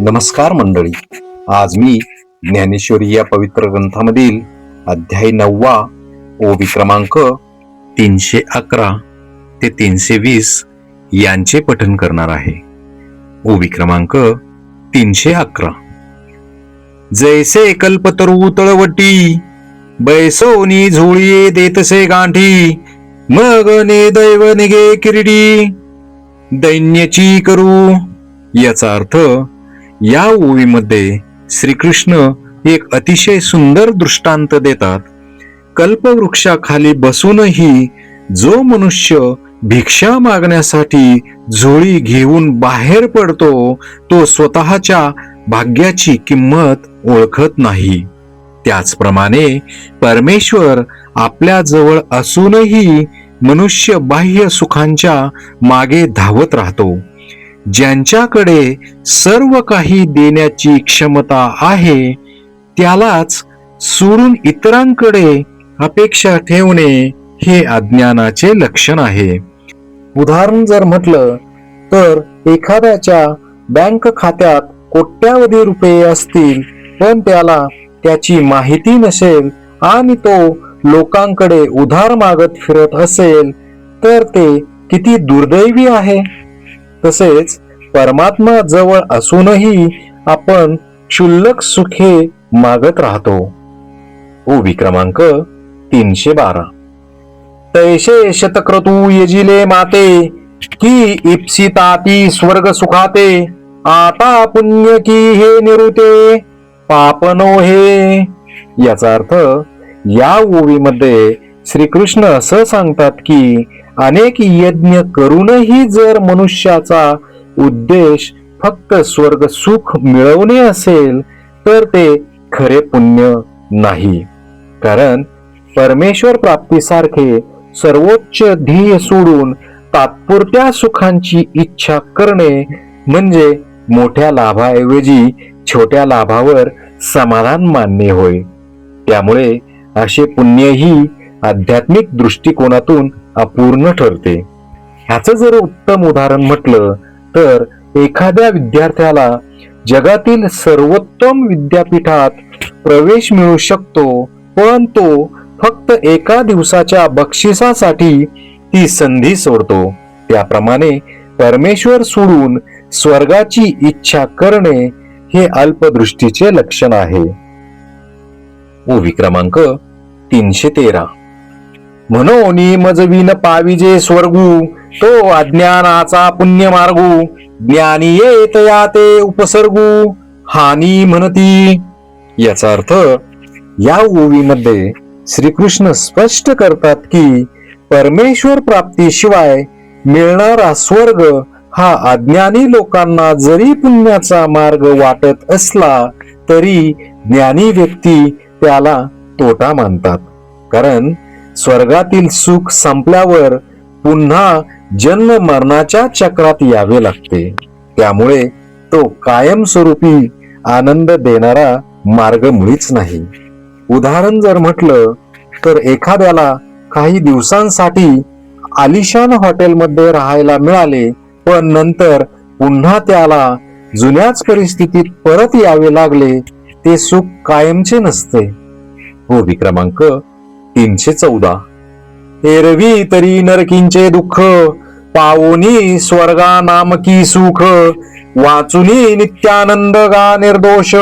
नमस्कार मंडळी. आज मी ज्ञानेश्वरी या पवित्र ग्रंथामधील अध्याय 9 ओवी क्रमांक 311 ते 320 यांचे पठन करणार आहे. ओवी क्रमांक 311. जैसे कल्पतरू तळवटी बैसोनी झोळी देतसे गांठी, मग ने दैव निगे किरीडी दैन्याची करू. याचा अर्थ या ओवीमध्ये श्रीकृष्ण एक अतिशय सुंदर दृष्टांत देतात. कल्पवृक्षाखाली बसूनही जो मनुष्य भिक्षा मागण्यासाठी झोळी घेऊन बाहेर पडतो तो स्वतःच्या भाग्याची किंमत ओळखत नाही. त्याचप्रमाणे परमेश्वर आपल्या जवळ असूनही मनुष्य बाह्य सुखांच्या मागे धावत राहतो. ज्यांच्याकडे सर्व काही देण्याची क्षमता आहे त्यालाच सोडून इतरांकडे अपेक्षा ठेवणे हे अज्ञानाचे लक्षण आहे. उदाहरण जर म्हटलं तर एखाद्याच्या बँक खात्यात कोट्यावधी रुपये असतील पण त्याला त्याची माहिती नसेल आणि तो लोकांकडे उधार मागत फिरत असेल तर ते किती दुर्दैवी आहे. तसेच परमात्मा जवळ असूनही आपण क्षुल्लक सुखे मागत राहतो. ओवी क्रमांक 312. तैसे शतक्रतू यजिले माते की इप्सिताती स्वर्ग सुखाते, आता पुण्य की हे निरुते पापनो हे. याचा अर्थ या ओवीमध्ये श्रीकृष्ण असं सांगतात की अनेक यज्ञ करूनही जर मनुष्याचा उद्देश फक्त स्वर्ग सुख मिळवणे असेल तर ते खरे पुण्य नाही. कारण परमेश्वर प्राप्तीसारखे सर्वोच्च ध्येय सोडून तात्पुरत्या सुखांची इच्छा करणे म्हणजे मोठ्या लाभाऐवजी छोट्या लाभावर समाधान मानणे होय. त्यामुळे असे पुण्यही आध्यात्मिक दृष्टिकोनातून अपूर्ण ठरते. ह्याचं जर उत्तम उदाहरण म्हटलं तर एखाद्या विद्यार्थ्याला जगातील सर्वोत्तम विद्यापीठात प्रवेश मिळू शकतो पण तो फक्त एका दिवसाच्या बक्षिसासाठी ती संधी सोडतो. त्याप्रमाणे परमेश्वर सोडून स्वर्गाची इच्छा करणे हे अल्पदृष्टीचे लक्षण आहे. ओवी क्रमांक 313. म्हणून मजविन पाविजे स्वर्गू, तो अज्ञानाचा पुण्य मार्गू, ज्ञानी येत याते उपसर्गू हानी म्हणती. याचा अर्थ या ओवीमध्ये श्रीकृष्ण स्पष्ट करतात की परमेश्वर प्राप्तीशिवाय मिळणारा स्वर्ग हा अज्ञानी लोकांना जरी पुण्याचा मार्ग वाटत असला तरी ज्ञानी व्यक्ती त्याला तोटा मानतात. कारण स्वर्गातील सुख संपल्यावर पुन्हा जन्म मरणाच्या चक्रात यावे लागते. त्यामुळे तो कायमस्वरूपी आनंद देणारा मार्ग मुळीच नाही. उदाहरण जर म्हटलं तर एखाद्याला काही दिवसांसाठी आलिशान हॉटेलमध्ये राहायला मिळाले पण नंतर पुन्हा त्याला जुन्याच परिस्थितीत परत यावे लागले, ते सुख कायमचे नसते. ओवी क्रमांक 314. एरवी तरी नरकींचे दुःख, पावोनी स्वर्गा नामकी सुख, वाचुनी नित्यानंद गा निर्दोष,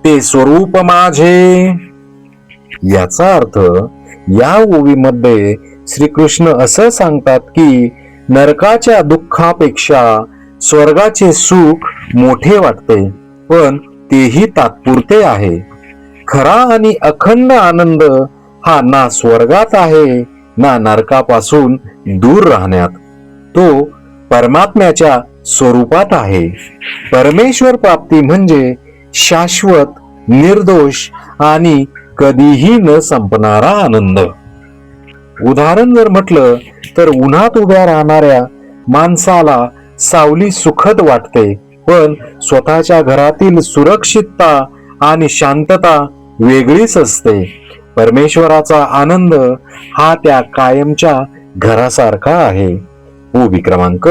ते स्वरूप माझे. याचा अर्थ या ओवीमध्ये श्रीकृष्ण असं सांगतात की नरकाच्या दुःखापेक्षा स्वर्गाचे सुख मोठे वाटते पण तेही तात्पुरते आहे. खरा आणि अखंड आनंद हा ना स्वर्गात आहे ना नरकापासून दूर राहण्यात. तो परमात्म्याच्या स्वरूपात आहे. परमेश्वर प्राप्ती म्हणजे शाश्वत, निर्दोष आणि कधीही न संपणारा आनंद. उदाहरण जर म्हटलं तर उन्हात उभ्या राहणाऱ्या माणसाला सावली सुखद वाटते पण स्वतःच्या घरातील सुरक्षितता आणि शांतता वेगळीच असते. परमेश्वराचा आनंद हा त्या कायमच्या घरासारखा आहे. ओवी क्रमांक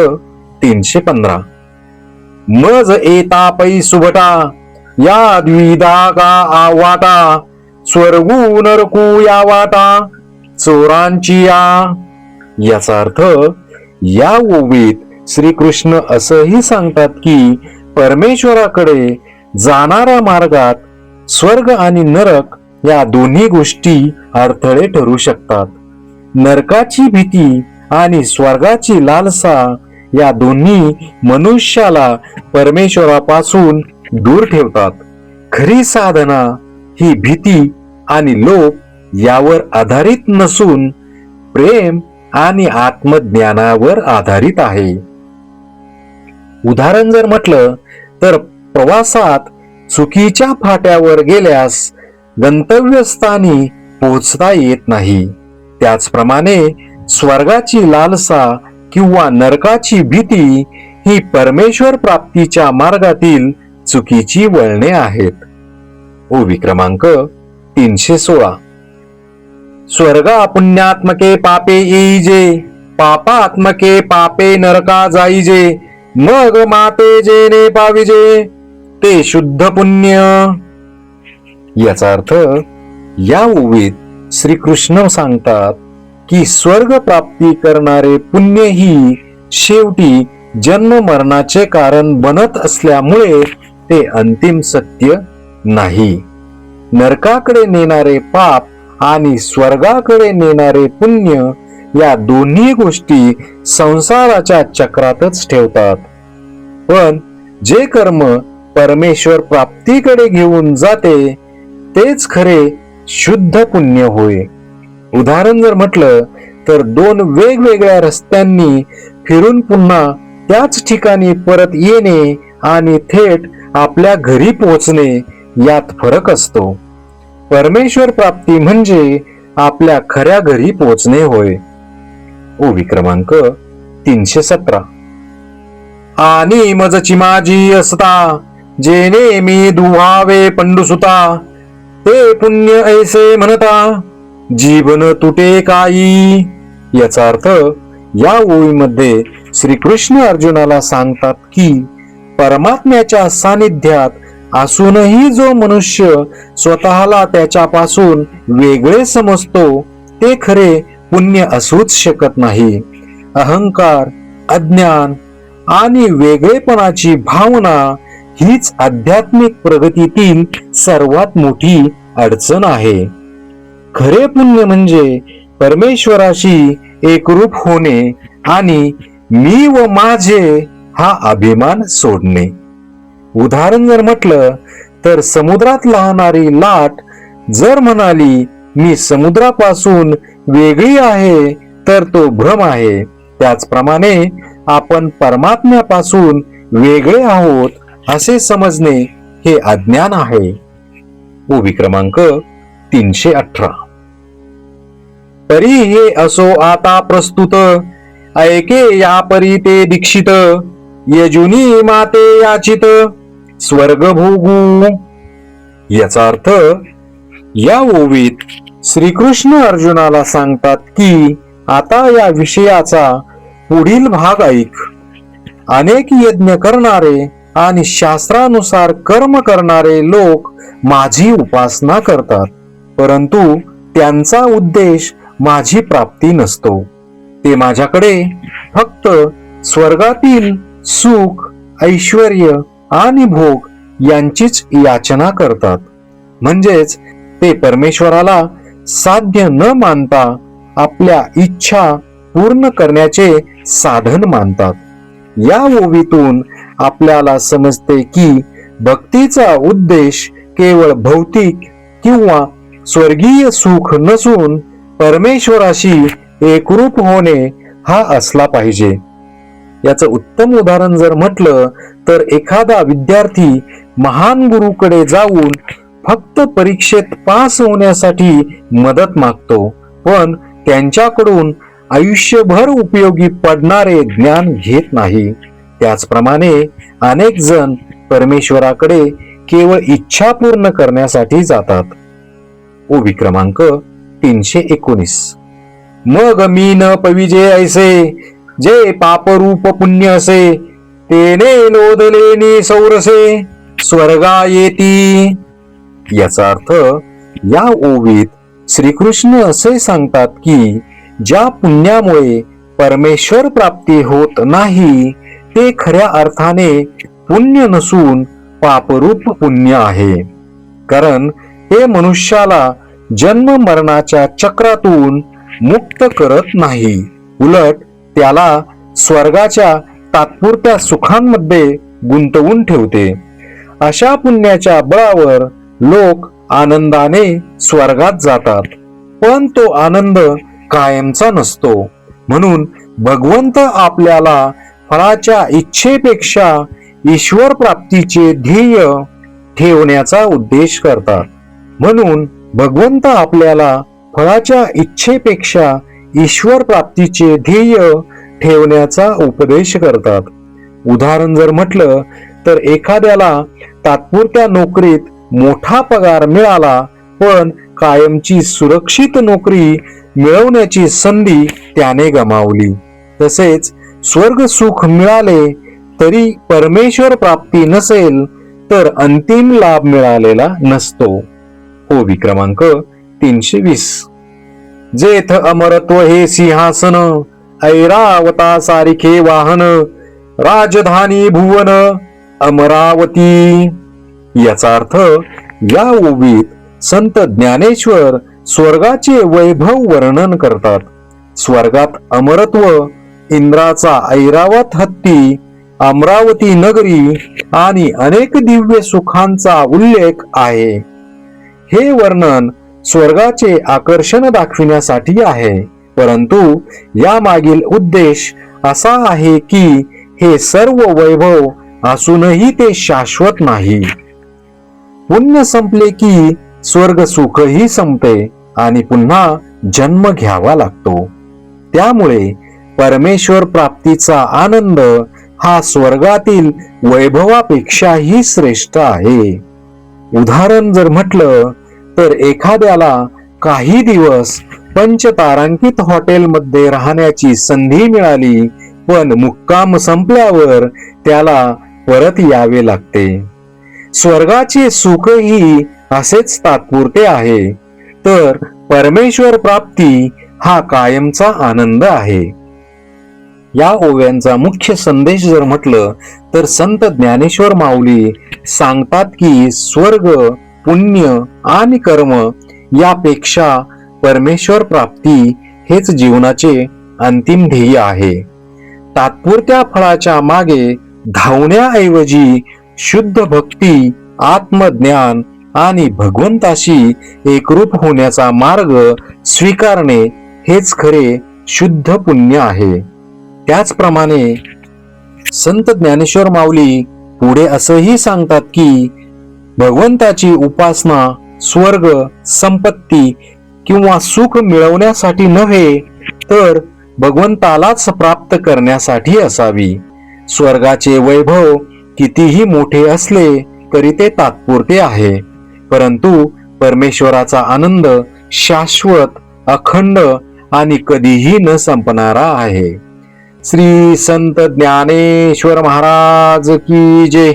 315. मज येता पै सुभटा, या द्विधा का आवाटा, स्वर्गू नरकू या वाटा, चोरांची याचा अर्थ या ओवीत श्रीकृष्ण असंही सांगतात की परमेश्वराकडे जाणाऱ्या मार्गात स्वर्ग आणि नरक या दोन्ही गोष्टी अडथळे ठरू शकतात. नरकाची भीती आणि स्वर्गाची लालसा या दोन्ही मनुष्याला परमेश्वरापासून दूर ठेवतात. खरी साधना ही भीती आणि लोभ यावर आधारित नसून प्रेम आणि आत्मज्ञानावर आधारित आहे. उदाहरण जर म्हटलं तर प्रवासात चुकीच्या फाट्यावर गेल्यास गंतव्यस्थानी पोहोचता येत नाही. त्याचप्रमाणे स्वर्गाची लालसा किंवा नरकाची भीती ही परमेश्वर प्राप्तीच्या मार्गातील चुकीची वळणे आहेत. ओवी क्रमांक 316. स्वर्गा पुण्यात्मके पापे येईजे, पापात्मके पापे नरका जाईजे, मग माते जेने पाविजे ते शुद्ध पुण्य. याचा अर्थ या ओवीत श्रीकृष्ण सांगतात की स्वर्ग प्राप्ती करणारे पुण्य ही शेवटी जन्म मरणाचे कारण बनत असल्यामुळे ते अंतिम सत्य नाही. नरकाकडे नेणारे पाप आणि स्वर्गाकडे नेणारे पुण्य या दोन्ही गोष्टी संसाराच्या चक्रातच ठेवतात. पण जे कर्म परमेश्वर प्राप्तीकडे घेऊन जाते तेच खरे शुद्ध पुण्य होय. उदाहरण जर म्हटलं तर दोन वेगवेगळ्या रस्त्यांनी फिरून पुन्हा त्याच ठिकाणी परत येणे आणि थेट आपल्या घरी पोहोचणे यात फरक असतो. परमेश्वर प्राप्ती म्हणजे आपल्या खऱ्या घरी पोहोचणे होय. ओवी क्रमांक 317. आणि मजची माझी असता, जेने मी दुहावे पंडुसुता, ते पुण्य ऐसे म्हणता, जीवन तुटे काही. याचा अर्थ या ओळीमध्ये श्रीकृष्ण अर्जुनाला सांगतात की परमात्म्याच्या सानिध्यात असूनही जो मनुष्य स्वतःला त्याच्यापासून वेगळे समजतो ते खरे पुण्य असूच शकत नाही. अहंकार, अज्ञान आणि वेगळेपणाची भावना हीच आध्यात्मिक प्रगतीतील सर्वात मोठी अडचण आहे. खरे पुण्य म्हणजे परमेश्वराशी एकरूप होणे आणि मी व माझे हा अभिमान सोडणे. उदाहरण जर म्हटलं तर समुद्रात लहानारी लाट जर म्हणाली मी समुद्रापासून वेगळी आहे तर तो भ्रम आहे. त्याचप्रमाणे आपण परमात्म्यापासून वेगळे आहोत असे समजणे हे अज्ञान आहे. ओवी क्रमांक 318. परी हे असो आता प्रस्तुत, ऐके या परी ते दीक्षित, यजुनी माते याचित, स्वर्ग भोगू. याचा अर्थ या ओवीत श्रीकृष्ण अर्जुनाला सांगतात की आता या विषयाचा पुढील भाग ऐक. अनेक यज्ञ करणारे आणि शास्त्रानुसार कर्म करणारे लोक माझी उपासना करतात, परंतु त्यांचा उद्देश माझी प्राप्ती नसतो. ते माझ्याकडे फक्त स्वर्गातील सुख, ऐश्वर्य आणि भोग यांचीच याचना करतात. म्हणजेच ते परमेश्वराला साध्य न मानता आपल्या इच्छा पूर्ण करण्याचे साधन मानतात. या ओवीतून आपल्याला समजते की भक्तीचा उद्देश केवळ भौतिक किंवा स्वर्गीय सुख नसून परमेश्वराशी एकरूप होणे हा असला पाहिजे. याचं उत्तम उदाहरण जर म्हटलं तर एखादा विद्यार्थी महान गुरुकडे जाऊन फक्त परीक्षेत पास होण्यासाठी मदत मागतो, पण त्यांच्याकडून आयुष्यभर उपयोगी पडणारे ज्ञान घेत नाही. त्याचप्रमाणे अनेक जण परमेश्वराकडे केवळ इच्छा पूर्ण करण्यासाठी जातात. ओवी क्रमांक 319. मग मी न पविजे ऐसे, जे पापरूप पुण्य असे, तेने लोदलेनी सौरसे स्वर्गा येती. याचा अर्थ या ओवीत श्रीकृष्ण असे सांगतात की ज्या पुण्यामुळे परमेश्वर प्राप्ती होत नाही ते खऱ्या अर्थाने पुण्य नसून पापरूप पुण्य आहे. कारण ते मनुष्याला जन्म मरणाच्या चक्रातून मुक्त करत नाही, उलट त्याला स्वर्गाच्या तात्पुरत्या सुखांमध्ये गुंतवून ठेवते. अशा पुण्याच्या बळावर लोक आनंदाने स्वर्गात जातात, पण तो आनंद कायमचा नसतो. म्हणून भगवंत आपल्याला फळाच्या इच्छेपेक्षा ईश्वर प्राप्तीचे ध्येय ठेवण्याचा उद्देश करतात. म्हणून भगवंत आपल्याला फळाच्या इच्छेपेक्षा ईश्वर प्राप्तीचे ध्येय ठेवण्याचा उपदेश करतात. उदाहरण जर म्हटलं तर एखाद्याला तात्पुरत्या नोकरीत मोठा पगार मिळाला, पण कायमची सुरक्षित नोकरी मिळवण्याची संधी त्याने गमावली. तसेच स्वर्ग सुख मिळाले तरी परमेश्वर प्राप्ती नसेल तर अंतिम लाभ मिळालेला नसतो. ओवी क्रमांक 320. जेथ अमरत्व हे सिंहासन, ऐरावता सारिखे वाहन, राजधानी भुवन अमरावती. याचा अर्थ या ओवीत संत ज्ञानेश्वर स्वर्गाचे वैभव वर्णन करतात. स्वर्गात अमरत्व, इंद्राचा ऐरावत हत्ती, अमरावती नगरी आणि अनेक दिव्य सुखांचा उल्लेख आहे. हे वर्णन स्वर्गाचे आकर्षण दाखविण्यासाठी आहे, परंतु या मागील उद्देश असा आहे की हे सर्व वैभव असूनही ते शाश्वत नाही. पुण्य संपले की स्वर्ग सुखही संपते आणि पुन्हा जन्म घ्यावा लागतो. त्यामुळे परमेश्वर प्राप्तीचा आनंद हा स्वर्गातील वैभवापेक्षाही श्रेष्ठ आहे. उदाहरण जर म्हटलं तर एखाद्याला काही दिवस पंचतारांकित हॉटेलमध्ये राहण्याची संधी मिळाली, पण मुक्काम संपल्यावर त्याला परत यावे लागते. स्वर्गाचे सुखही असेच तात्पुरते आहे, तर परमेश्वर प्राप्ती हा कायमचा आनंद आहे. या ओव्यांचा मुख्य संदेश जर म्हटलं तर संत ज्ञानेश्वर माऊली सांगतात की स्वर्ग, पुण्य आणि कर्म यापेक्षा परमेश्वर प्राप्ती हेच जीवनाचे अंतिम ध्येय आहे. तात्पुरत्या फळाच्या मागे धावण्याऐवजी शुद्ध भक्ती, आत्मज्ञान आणि भगवंताशी एकरूप होण्याचा मार्ग स्वीकारणे हेच खरे शुद्ध पुण्य आहे. त्याचप्रमाणे संत ज्ञानेश्वर माऊली पुढे असंही सांगतात की भगवंताची उपासना स्वर्ग, संपत्ती किंवा सुख मिळवण्यासाठी नव्हे, तर भगवंतालाच प्राप्त करण्यासाठी असावी. स्वर्गाचे वैभव कितीही मोठे असले तरी ते तात्पुरते आहे, परंतु परमेश्वराचा आनंद शाश्वत, अखंड आणि कधीही न संपणारा आहे. श्री संत ज्ञानेश्वर महाराज की जय.